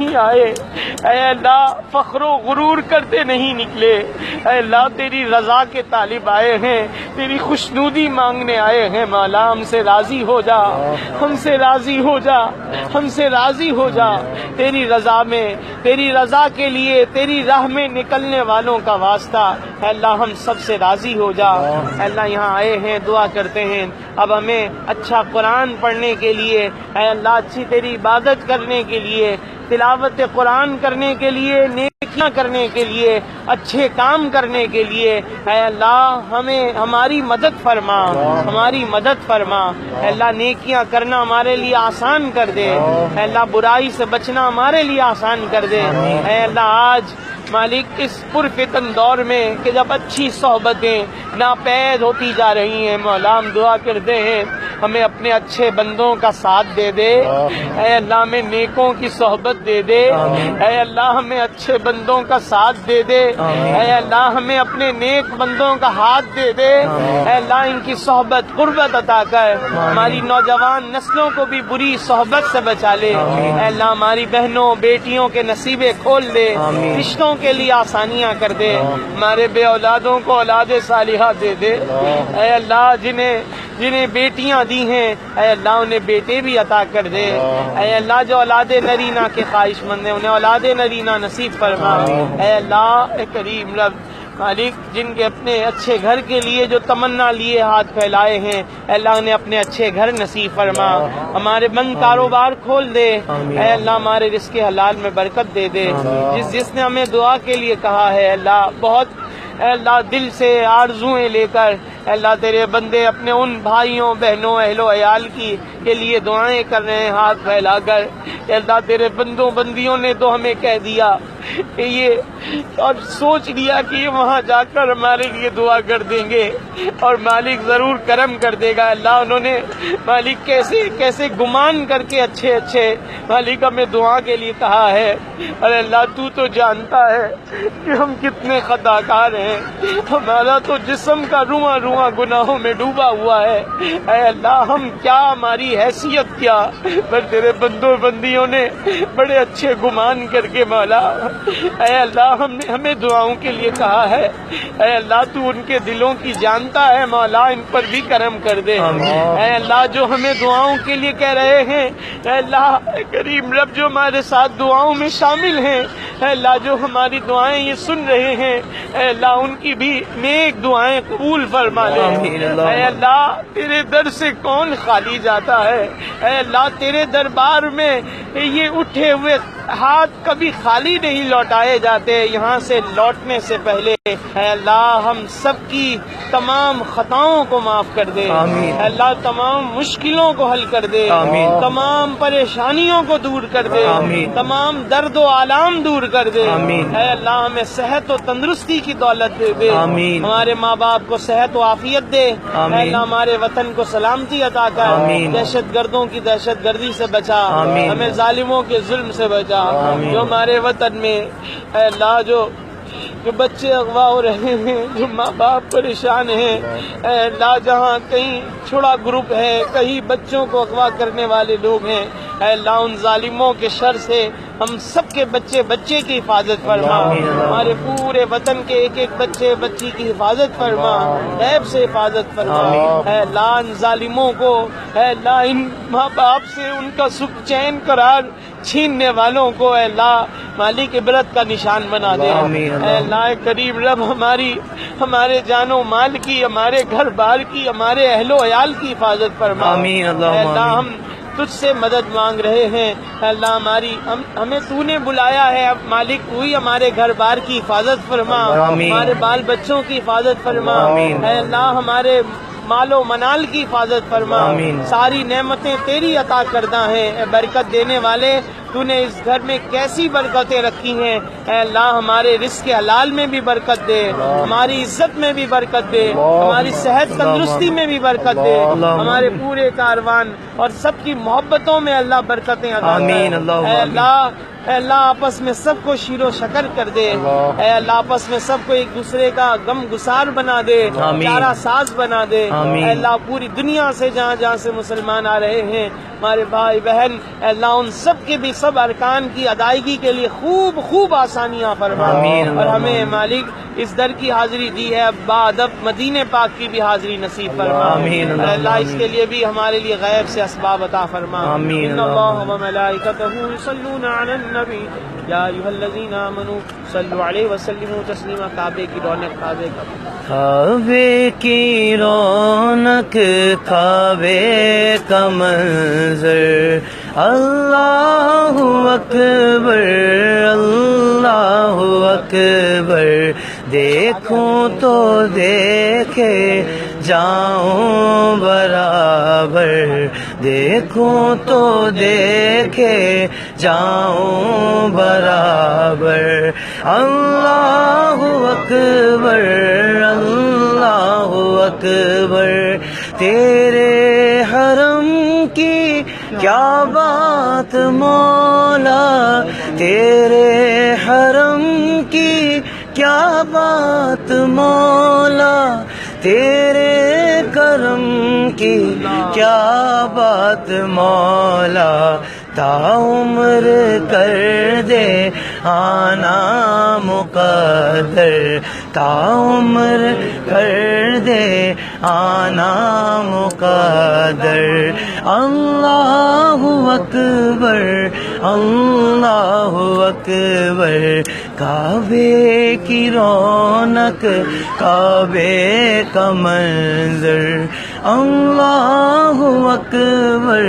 نہیں آئے، اے اللہ فخر و غرور کرتے نہیں نکلے، اے اللہ تیری رضا کے طالب آئے ہیں، تیری خوشنودی مانگنے آئے ہیں، مولا ہم سے راضی ہو جا، ہم سے راضی ہو جا، ہم سے راضی ہو جا، تیری رضا میں، تیری رضا کے لیے تیری راہ میں نکلنے والوں کا واسطہ، اے اللہ ہم سب سے راضی ہو جا۔ اے اللہ یہاں آئے ہیں دعا کرتے ہیں، اب ہمیں اچھا قرآن پڑھنے کے لیے، اے اللہ اچھی تیری عبادت کرنے کے لیے، تلاوت قرآن کرنے کے لیے، نیکیاں کرنے کے لیے، اچھے کام کرنے کے لیے، اے اللہ ہمیں ہماری مدد فرما، ہماری مدد فرما، اے اللہ نیکیاں کرنا ہمارے لیے آسان کر دے، اے اللہ برائی سے بچنا ہمارے لیے آسان کر دے، اے اللہ آج مالک اس پرفتن دور میں کہ جب اچھی صحبتیں ناپید ہوتی جا رہی ہیں، مولا ہم دعا کرتے ہیں ہمیں اپنے اچھے بندوں کا ساتھ دے دے، اے اللہ ہمیں نیکوں کی صحبت دے دے، اے اللہ ہمیں اچھے بندوں کا ساتھ دے دے، اے اللہ ہمیں اپنے نیک بندوں کا ہاتھ دے دے، اے اللہ ان کی صحبت قربت عطا کر، ہماری نوجوان نسلوں کو بھی بری صحبت سے بچا لے، اے اللہ ہماری بہنوں بیٹیوں کے نصیبے کھول دے، رشتوں کے لیے آسانیاں کر دے، ہمارے بے اولادوں کو اولاد صالحہ دے دے، اے اللہ جنہیں بیٹیاں دی ہیں اے اللہ انہیں بیٹے بھی عطا کر دے، اے اللہ جو اولاد نرینہ کے خواہش مند ہیں انہیں اولاد نرینہ نصیب فرما، اے اللہ اے کریم رب مالک جن کے اپنے اچھے گھر کے لیے جو تمنا لیے ہاتھ پھیلائے ہیں اے اللہ انہیں اپنے اچھے گھر نصیب فرما، ہمارے بند کاروبار کھول دے، اے اللہ ہمارے رزق حلال میں برکت دے دے، جس نے ہمیں دعا کے لیے کہا ہے اللہ بہت اے اللہ دل سے آرزویں لے کر اے اللہ تیرے بندے اپنے ان بھائیوں بہنوں اہل و عیال کے لیے دعائیں کر رہے ہیں ہاتھ پھیلا کر، اے اللہ تیرے بندوں بندیوں نے تو ہمیں کہہ دیا کہ یہ اور سوچ لیا کہ یہ وہاں جا کر ہمارے لیے دعا کر دیں گے اور مالک ضرور کرم کر دے گا، اللہ انہوں نے مالک کیسے گمان کر کے اچھے مالک ہمیں دعا کے لیے کہا ہے، اور اللہ تو جانتا ہے کہ ہم کتنے خطا کار ہیں، ہمارا تو جسم کا رواں گناہوں میں ڈوبا ہوا ہے، اے اللہ ہم کیا ہماری حیثیت کیا، پر تیرے بندوں بندیوں نے بڑے اچھے گمان کر کے مولا اے اللہ ہمیں دعاؤں کے لیے کہا ہے، اے اللہ تو ان کے دلوں کی جانتا ہے، مولا ان پر بھی کرم کر دے، اے اللہ جو ہمیں دعاؤں کے لیے کہہ رہے ہیں، اے اللہ کریم رب جو ہمارے ساتھ دعاؤں میں شامل ہیں، اے اللہ جو ہماری دعائیں یہ سن رہے ہیں، اے اللہ ان کی بھی نیک دعائیں قبول فرما لے، اے اللہ تیرے در سے کون خالی جاتا ہے، اے اللہ تیرے دربار میں یہ اٹھے ہوئے ہاتھ کبھی خالی نہیں لوٹائے جاتے، یہاں سے لوٹنے سے پہلے اے اللہ ہم سب کی تمام خطاؤں کو معاف کر دے، اے اللہ تمام مشکلوں کو حل کر دے، تمام پریشانیوں کو دور کر دے، تمام درد و آلام دور کر دے، اے اللہ ہمیں صحت و تندرستی کی دولت دے دے، ہمارے ماں باپ کو صحت و عافیت دے، اے اللہ ہمارے وطن کو سلامتی عطا کر، دہشت گردوں کی دہشت گردی سے بچا، ہمیں ظالموں کے ظلم سے بچا، جو ہمارے وطن میں اے اللہ جو بچے اغوا ہو رہے ہیں، جو ماں باپ پریشان ہیں، اے اللہ جہاں کہیں چھوڑا گروپ ہے، کہیں بچوں کو اغوا کرنے والے لوگ ہیں، اے اللہ ان ظالموں کے شر سے ہم سب کے بچے کی حفاظت فرما، ہمارے پورے وطن کے ایک بچے بچی کی حفاظت فرما، عیب سے حفاظت فرما، اے اللہ ان ظالموں کو اے اللہ ان ماں باپ سے ان کا سکھ چین قرار چھیننے والوں کو اے اللہ مالک عبرت کا نشان بنا دے، اے اللہ کریم رب ہمارے جان و مال کی، ہمارے گھر بار کی، ہمارے اہل و عیال کی حفاظت فرما، اے اللہ ہم تجھ سے مدد مانگ رہے ہیں، اے اللہ ہمیں تو نے بلایا ہے، اب مالک تو ہی ہمارے گھر بار کی حفاظت فرما، ہمارے بال بچوں کی حفاظت فرما، اے اللہ ہمارے مال و منال کی حفاظت فرما، ساری نعمتیں تیری عطا کردہ ہیں، اے برکت دینے والے تو نے اس گھر میں کیسی برکتیں رکھی ہیں، اے اللہ ہمارے رزق حلال میں بھی برکت دے، ہماری عزت میں بھی برکت دے، ہماری صحت تندرستی میں بھی برکت دے، ہمارے پورے کاروان اور سب کی محبتوں میں اللہ برکتیں عطا کر، اے اللہ آپس میں سب کو شیر و شکر کر دے، اے اللہ آپس میں سب کو ایک دوسرے کا غم گسار بنا دے، چارہ ساز بنا دے، اے اللہ پوری دنیا سے جہاں سے مسلمان آ رہے ہیں ہمارے بھائی بہن اے اللہ ان سب کے بھی سب ارکان کی ادائیگی کے لیے خوب خوب آسانیاں فرما، اور ہمیں مالک اس در کی حاضری دی ہے، ادب مدینے پاک کی بھی حاضری نصیب فرما، اے اللہ اس کے لیے بھی ہمارے لیے غیب سے اسباب عطا فرما۔ ان اللہ و ملائکتہ یصلون علی النبی یا ایھا الذین آمنوا صلوا علیہ وسلموا تسلیما۔ کعبے کی رونق، کعبے کا کعبے کی رونق، کعبے کا منظر، اللہ اکبر اللہ اکبر، دیکھوں تو دیکھے جاؤں برابر، دیکھوں تو دیکھے جاؤں برابر، اللہ اکبر اللہ اکبر، تیرے حرم کی کیا بات مولا، تیرے حرم کی کیا بات مولا، تیرے کرم کی کیا بات مولا، تا عمر کر دے آنا مقدر، تا عمر کر دے آنا مقدر، اللہ اکبر اللہ اکبر، کعبے کی رونق، کعبے کا منظر، اللہ اکبر۔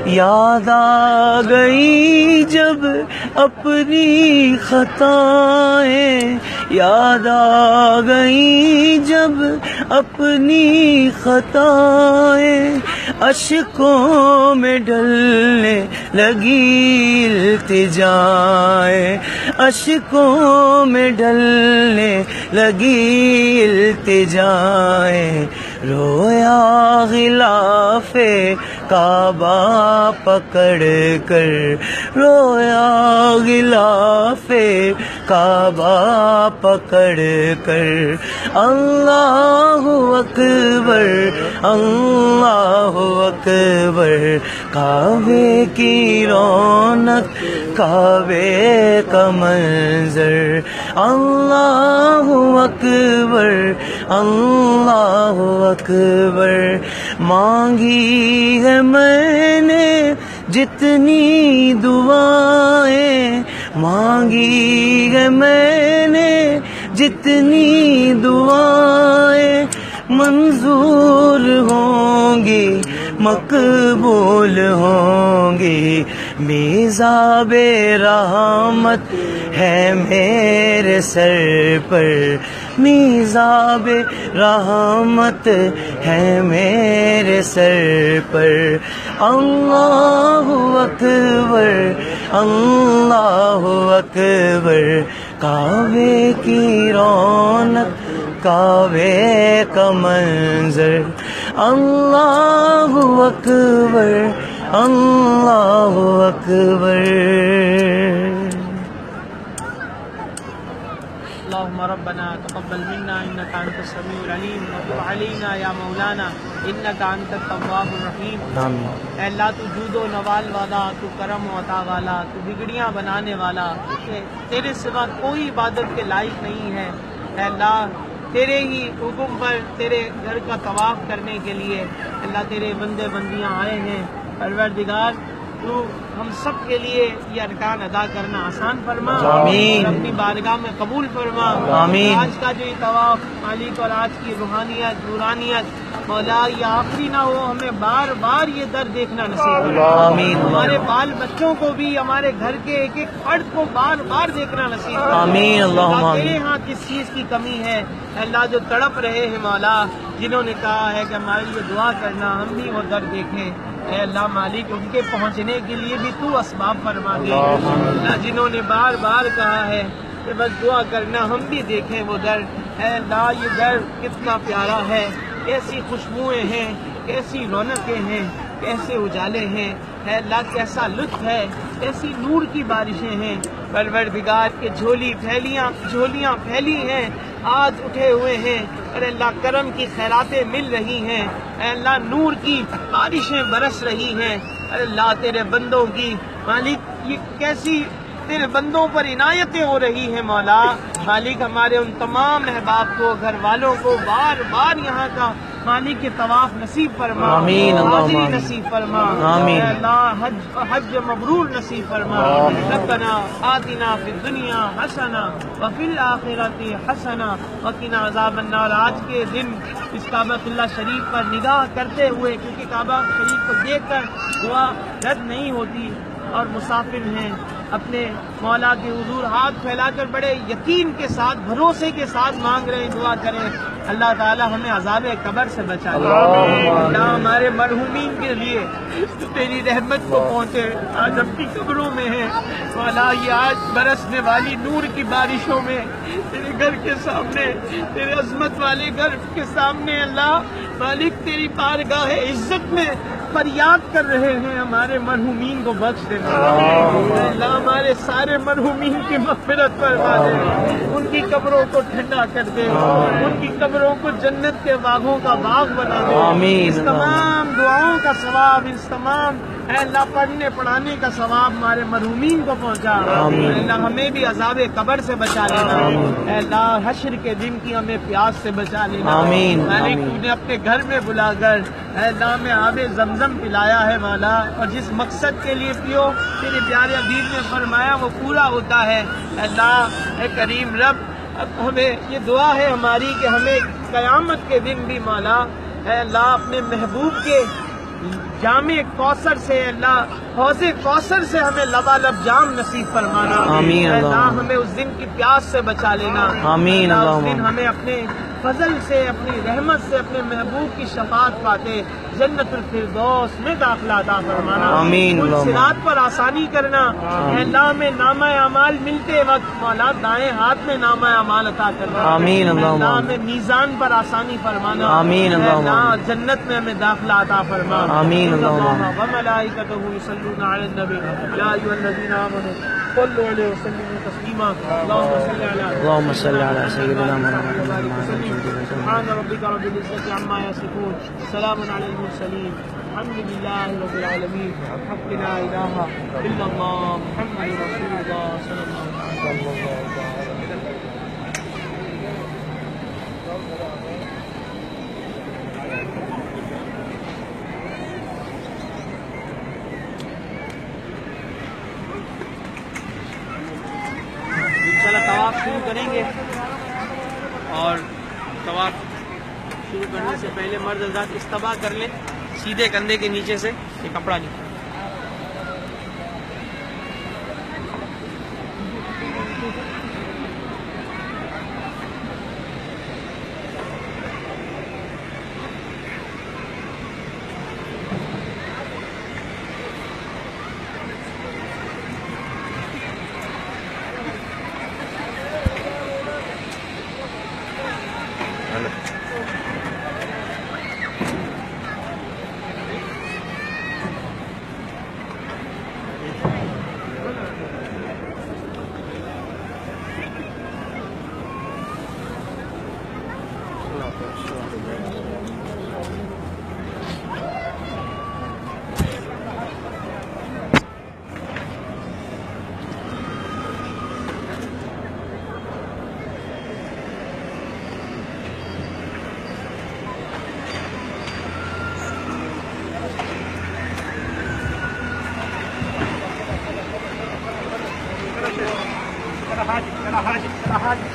یاد آ گئی جب اپنی خطائیں، یاد آ گئی جب اپنی خطائیں، اشکوں میں ڈلنے لگی التجائیں، اشکوں میں ڈلنے لگی التجائیں، رویا غلاف کعبہ پکڑ کر، رویا غلاف کعبہ پکڑ کر، اللہ اکبر اللہ اکبر، کعبے کی رونق، کعبے کا منظر، اللہ اکبر اللہ اکبر، مانگی ہے میں نے جتنی دعائیں، مانگی ہے میں نے جتنی دعائیں، منظور ہوں گی مقبول ہوں گی، میزاب رحمت ہے میرے سر پر، میزاب رحمت ہے میرے سر پر، اللہ اکبر اللہ اکبر، کعبے کی رونق، کعبے کا منظر، اللہ اکبر اللہ اکبر۔ اللهم ربنا تقبل منا انك انت السميع العليم وتب علينا يا مولانا انك انت التواب الرحيم۔ آمین۔ اے اللہ تو جود و نوال والا، تو کرم و عطا والا، تو بگڑیاں بنانے والا، تیرے سوا کوئی عبادت کے لائق نہیں ہے۔ اے اللہ تیرے ہی حکم پر تیرے گھر کا طواف کرنے کے لیے اللہ تیرے بندے بندیاں آئے ہیں، پروردگار تو ہم سب کے لیے یہ ارکان ادا کرنا آسان فرما، آمین۔ اور اپنی بارگاہ میں قبول فرما، آمین۔ آج کا جو یہ طواف مالک اور آج کی روحانیت نورانیت مولا یہ آخری نہ ہو، ہمیں بار بار یہ در دیکھنا نصیب فرما، آمین۔ ہمارے بال بچوں کو بھی، ہمارے گھر کے ایک ایک فرد کو بار بار دیکھنا نصیب فرما۔ آمین، اللہم اللہ تیرے آمین۔ ہاں کس چیز کی کمی ہے اللہ جو تڑپ رہے ہیں مولا، جنہوں نے کہا ہے کہ ہمارے لیے دعا کرنا، ہم بھی وہ در دیکھیں، اے اللہ مالک ان کے پہنچنے کے لیے بھی تو اسباب فرما دے، اللہ جنہوں نے بار بار کہا ہے کہ بس دعا کرنا، ہم بھی دیکھیں وہ در، اے اللہ یہ در کتنا پیارا ہے، کیسی خوشبوئیں ہیں، کیسی رونقیں ہیں، کیسے اجالے ہیں، اے اللہ کیسا لطف ہے، کیسی نور کی بارشیں ہیں، پروردگار کے جھولیاں پھیلی ہیں آج اٹھے ہوئے ہیں، اے اللہ کرم کی خیراتیں مل رہی ہیں، اے اللہ نور کی بارشیں برس رہی ہیں، اے اللہ تیرے بندوں کی مالک یہ کیسی تیرے بندوں پر عنایتیں ہو رہی ہیں مولا۔ مالک ہمارے ان تمام احباب کو، گھر والوں کو بار بار یہاں کا مالک کے طواف نصیب فرما، آمین، اللہم حاضری آمین، نصیب فرما، آمین، اے اللہ حج مبرور نصیب فرما۔ ربنا آتنا فی الدنیا حسنہ وفی الآخرۃ حسنہ وقنا عذاب النار۔ آج کے دن اس کعبۃ اللہ شریف پر نگاہ کرتے ہوئے، کیونکہ کعبہ شریف کو دیکھ کر دعا رد نہیں ہوتی، اور مسافر ہیں اپنے مولا کے حضور ہاتھ پھیلا کر بڑے یقین کے ساتھ، بھروسے کے ساتھ مانگ رہے ہیں، دعا کریں اللہ تعالی ہمیں عذاب قبر سے بچا لے۔ اللہ ہمارے مرحومین کے لیے تو تیری رحمت کو پہنچے، آج اپنی قبروں میں ہیں مولا، یہ آج برسنے والی نور کی بارشوں میں تیرے گھر کے سامنے، تیرے عظمت والے گھر کے سامنے اللہ مالک تیری بارگاہ عزت میں فریاد کر رہے ہیں، ہمارے مرحومین کو بخش دے اللہ، ہمارے سارے مرحومین کی مغفرت فرما دے، ان کی قبروں کو ٹھنڈا کر دے، ان کی قبروں کو جنت کے باغوں کا باغ بنا دے۔ آمین۔ اس تمام دعاؤں کا ثواب، اس تمام اے اللہ پڑھنے پڑھانے کا ثواب ہمارے مرحومین کو پہنچا۔ آمین۔ اے اللہ ہمیں بھی عذاب قبر سے بچا لینا، اے اللہ حشر کے دن کی ہمیں پیاس سے بچا لینا۔ آمین۔ مالک تو نے اپنے گھر میں بلا کر اے اللہ میں آب زمزم پلایا ہے مولا، اور جس مقصد کے لیے پیو تیرے پیارے حبیب نے فرمایا وہ پورا ہوتا ہے۔ اے اللہ اے کریم رب، اب ہمیں یہ دعا ہے ہماری کہ ہمیں قیامت کے دن بھی مولا اے اللہ اپنے محبوب کے جام کوثر سے، اللہ حوض کوثر سے ہمیں لبالب جام نصیب فرمانا۔ آمین۔ اے اللہ ہمیں اس دن کی پیاس سے بچا لینا۔ آمین۔ اللہ اس اللہم دن ہمیں اپنے فضل سے، اپنی رحمت سے، اپنے محبوب کی شفاعت پاتے جنت الفردوس میں داخلہ عطا فرمانا۔ آمین۔ ان صراط پر آسانی کرنا۔ اے اللہ میں نامہ اعمال ملتے وقت مولا دائیں ہاتھ میں نامہ اعمال عطا کرنا۔ آمین۔ اے اللہ اللہم ہمیں میزان پر آسانی فرمانا۔ آمین۔ اے اللہم اللہ جنت میں ہمیں داخلہ عطا فرما۔ آمین۔ ان اللہم اللہ وملائکتہ یصلون علی النبی یا ایھا الذین آمنوا صلوا علیہ وسلموا تسلیما۔ اللهم صل علی سیدنا محمد۔ سبحان ربک رب العزة عما یصفون، سلام علی المرسلین، الحمد للہ رب العالمین، حق لا الہ الا اللہ محمد رسول اللہ صلی اللہ علیہ وسلم۔ انشاءاللہ طواف شروع کریں گے، اور طواف شروع کرنے سے پہلے مرد حضرات استباء کر لیں، سیدھے کندھے کے نیچے سے یہ کپڑا نکال۔ حاجی